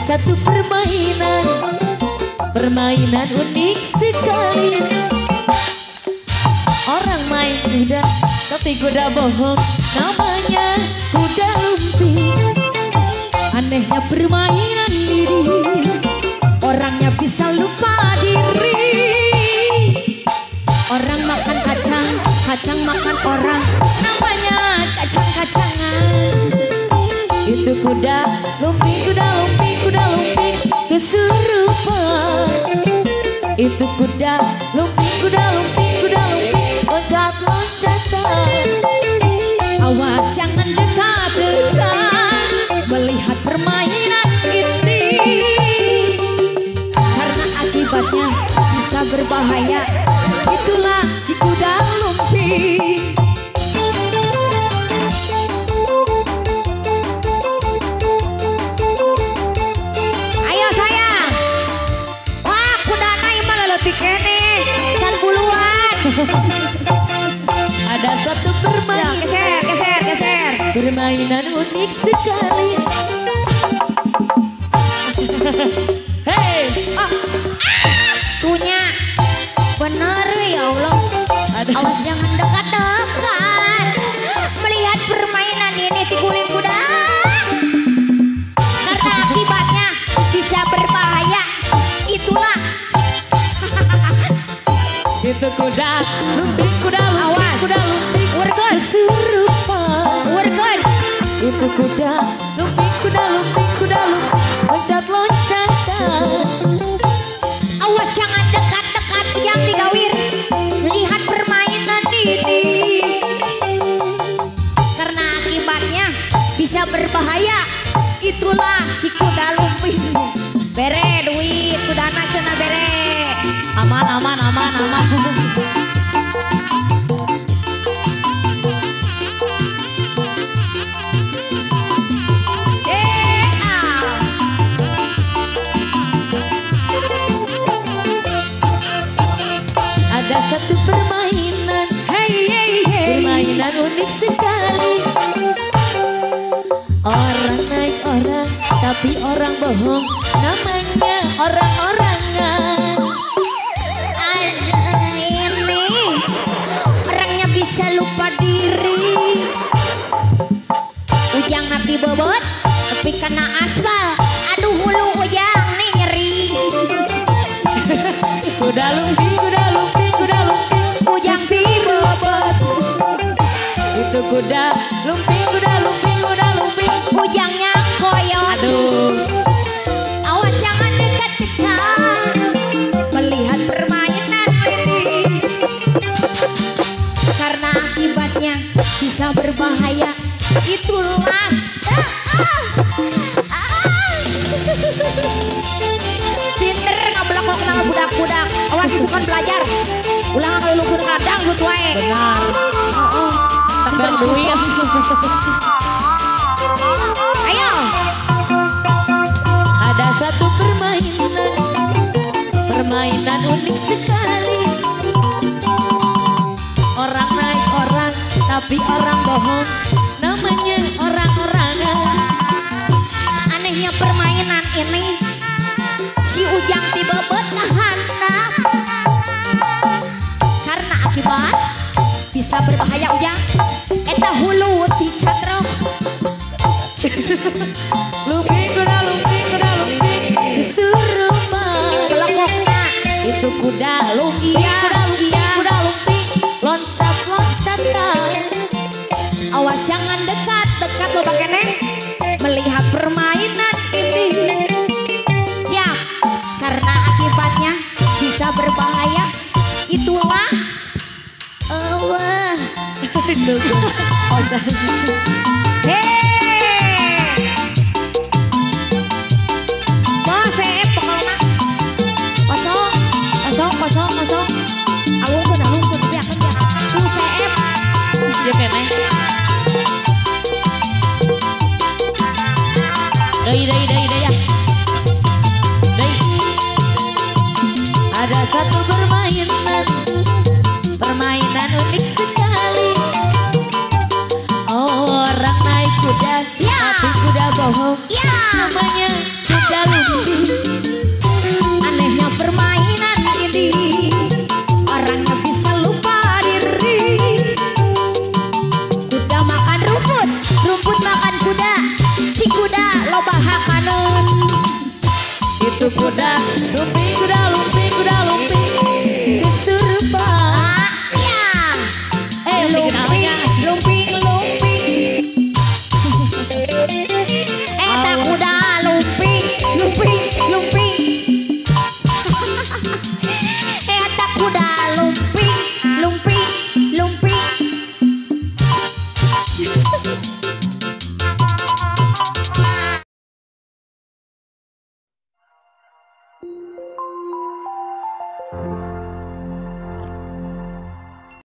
satu permainan unik sekali. Orang main kuda tapi kuda bohong, namanya kuda lumping. Anehnya permainan ini, orangnya bisa lupa diri. Orang makan kacang, kacang makan orang, namanya kacang-kacangan. Itu kuda lumping, kuda lumping, kuda lumping kesurupan. Itu kuda lumping, kuda lumping, kuda lumping loncat-loncatan. Awas jangan dekat-dekat melihat permainan ini, karena akibatnya bisa berbahaya. Itulah si kuda lumping. Ayo sayang, wah kuda naik malah letik ini kan puluhan. Ada satu permainan, geser. Permainan unik sekali. Hei, Tunya bener ya Allah. Awas jangan dekat-dekat melihat permainan ini tikuling kuda, karena akibatnya bisa berbahaya. Itulah itu kuda lumping, kuda lumping, awas kuda lumping urgen kesurupan. urgen. Itu kuda lumping, kuda lumping, kuda lumping loncat-loncatan. Awas jangan dekat-dekat yang digawir lihat permainan ini, karena akibatnya bisa berbahaya. Itulah si kuda lumping. Bere duit kuda nasional bere. Aman. Ada satu permainan, permainan unik sekali. Orang naik orang, tapi orang bohong, namanya orang-orangan. Ini orangnya bisa lupa diri. Ujang nanti bobot tapi kena aspal. Aduh hulu ujang nih nyeri. Kuda lumping, kuda lumping, kuda lumping Ujang si bobot. itu kuda lumping, kuda lumping, kuda lumping. Ujangnya koyot. Aduh, Awas jangan dekat-dekat melihat permainan ini, karena akibatnya bisa berbahaya. Itulah pinter ngeblokok nama budak-budak. Awas suka belajar. Ulang kalau lumpur kadang gut wae. benar. Tegar duit. Ayo. Ada satu permainan unik sekali. Orang naik orang, tapi orang bohong, namanya orang-orangan. Anehnya permainan ini, si Ujang tiba bertahanna, karena akibat bisa berbahaya. Ujang eta hulu ti catro. Lumping, kuda lumping, kuda lumping kesurupan. Kelokoknya Itu kuda lumping, kuda lumping, kuda lumping loncat-loncatan. awas jangan dekat-dekat lo pakai neng melihat permainan ini, ya, karena akibatnya bisa berbahaya. Itulah Allah. Wah, saya pokoknya kosong. Alungkeun biarkan dia. Tuh CF. Ya kene. Deui ya. Deui. Ada satu permainan unik sekali.